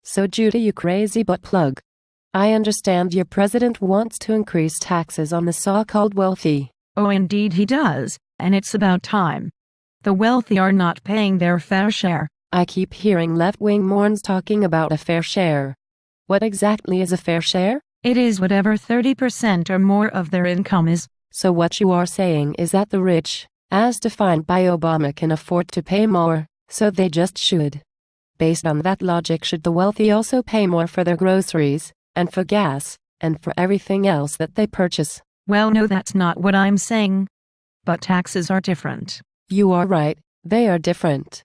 So Judy, you crazy butt plug. I understand your president wants to increase taxes on the so-called wealthy. Oh, indeed he does, and it's about time. The wealthy are not paying their fair share. I keep hearing left-wing morons talking about a fair share. What exactly is a fair share? It is whatever 30% or more of their income is. So what you are saying is that the rich, as defined by Obama, can afford to pay more, so they just should. Based on that logic, should the wealthy also pay more for their groceries, and for gas, and for everything else that they purchase? Well, no, that's not what I'm saying. But taxes are different. You are right, they are different.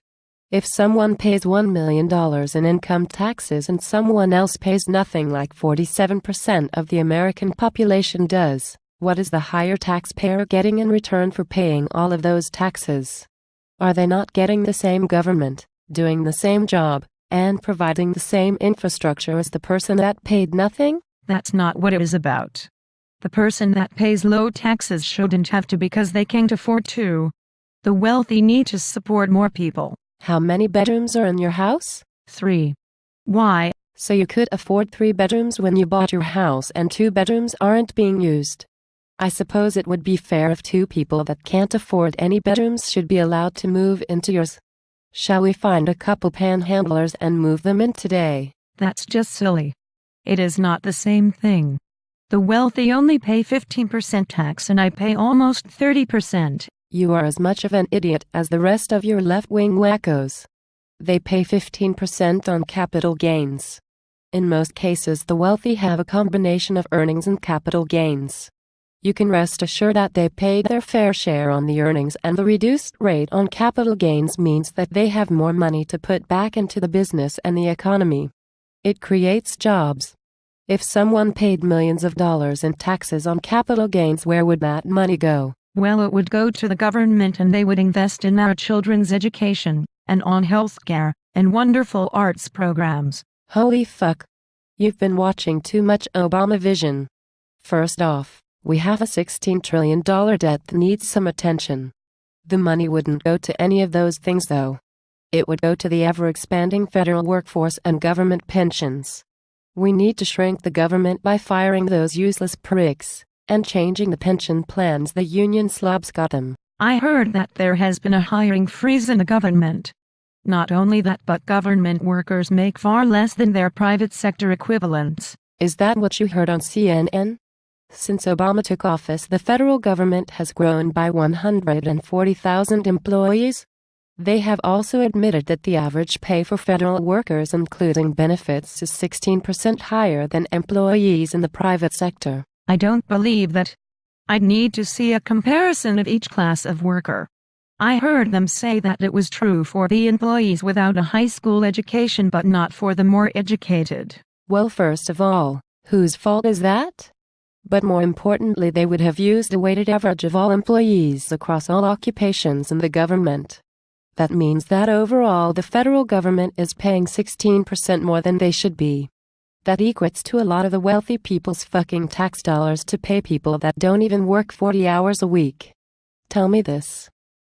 If someone pays $1 million in income taxes and someone else pays nothing, like 47% of the American population does, what is the higher taxpayer getting in return for paying all of those taxes? Are they not getting the same government, doing the same job, and providing the same infrastructure as the person that paid nothing? That's not what it is about. The person that pays low taxes shouldn't have to because they can't afford to. The wealthy need to support more people. How many bedrooms are in your house? 3. Why? So you could afford 3 bedrooms when you bought your house and 2 bedrooms aren't being used. I suppose it would be fair if 2 people that can't afford any bedrooms should be allowed to move into yours. Shall we find a couple panhandlers and move them in today? That's just silly. It is not the same thing. The wealthy only pay 15% tax and I pay almost 30%. You are as much of an idiot as the rest of your left-wing wackos. They pay 15% on capital gains. In most cases, the wealthy have a combination of earnings and capital gains. You can rest assured that they paid their fair share on the earnings, and the reduced rate on capital gains means that they have more money to put back into the business and the economy. It creates jobs. If someone paid millions of dollars in taxes on capital gains, where would that money go? Well, it would go to the government and they would invest in our children's education, and on healthcare, and wonderful arts programs. Holy fuck. You've been watching too much Obama Vision. First off, we have a $16 trillion debt that needs some attention. The money wouldn't go to any of those things though. It would go to the ever-expanding federal workforce and government pensions. We need to shrink the government by firing those useless pricks, and changing the pension plans the union slobs got them. I heard that there has been a hiring freeze in the government. Not only that, but government workers make far less than their private sector equivalents. Is that what you heard on CNN? Since Obama took office, the federal government has grown by 140,000 employees. They have also admitted that the average pay for federal workers, including benefits, is 16% higher than employees in the private sector. I don't believe that. I'd need to see a comparison of each class of worker. I heard them say that it was true for the employees without a high school education but not for the more educated. Well, first of all, whose fault is that? But more importantly, they would have used a weighted average of all employees across all occupations in the government. That means that overall the federal government is paying 16% more than they should be. That equates to a lot of the wealthy people's fucking tax dollars to pay people that don't even work 40 hours a week. Tell me this.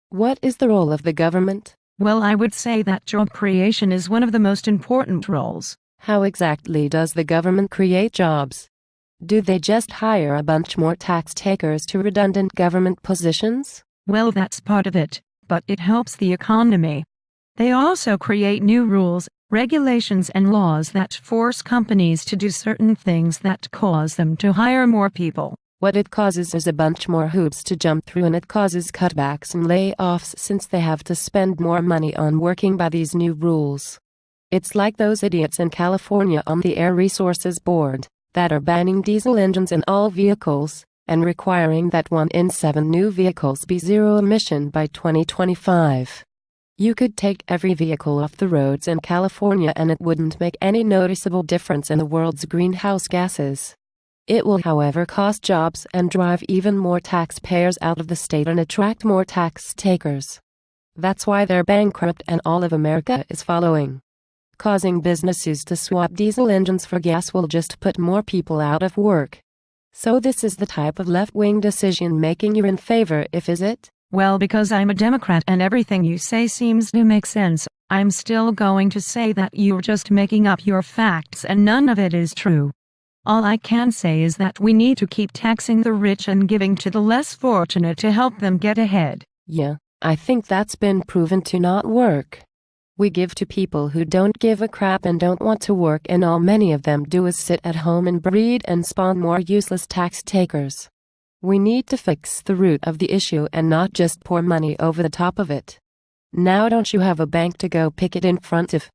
What is the role of the government? Well, I would say that job creation is one of the most important roles. How exactly does the government create jobs? Do they just hire a bunch more tax takers to redundant government positions? Well, that's part of it, but it helps the economy. They also create new rules, regulations and laws that force companies to do certain things that cause them to hire more people. What it causes is a bunch more hoops to jump through, and it causes cutbacks and layoffs since they have to spend more money on working by these new rules. It's like those idiots in California on the Air Resources Board that are banning diesel engines in all vehicles and requiring that 1 in 7 new vehicles be zero emission by 2025. You could take every vehicle off the roads in California and it wouldn't make any noticeable difference in the world's greenhouse gases. It will, however, cost jobs and drive even more taxpayers out of the state and attract more tax takers. That's why they're bankrupt and all of America is following. Causing businesses to swap diesel engines for gas will just put more people out of work. So this is the type of left-wing decision-making you're in favor of, is it? Well, because I'm a Democrat and everything you say seems to make sense. I'm still going to say that you're just making up your facts and none of it is true. All I can say is that we need to keep taxing the rich and giving to the less fortunate to help them get ahead. Yeah, I think that's been proven to not work. We give to people who don't give a crap and don't want to work, and all many of them do is sit at home and breed and spawn more useless tax takers. We need to fix the root of the issue and not just pour money over the top of it. Now don't you have a bank to go pick it in front of?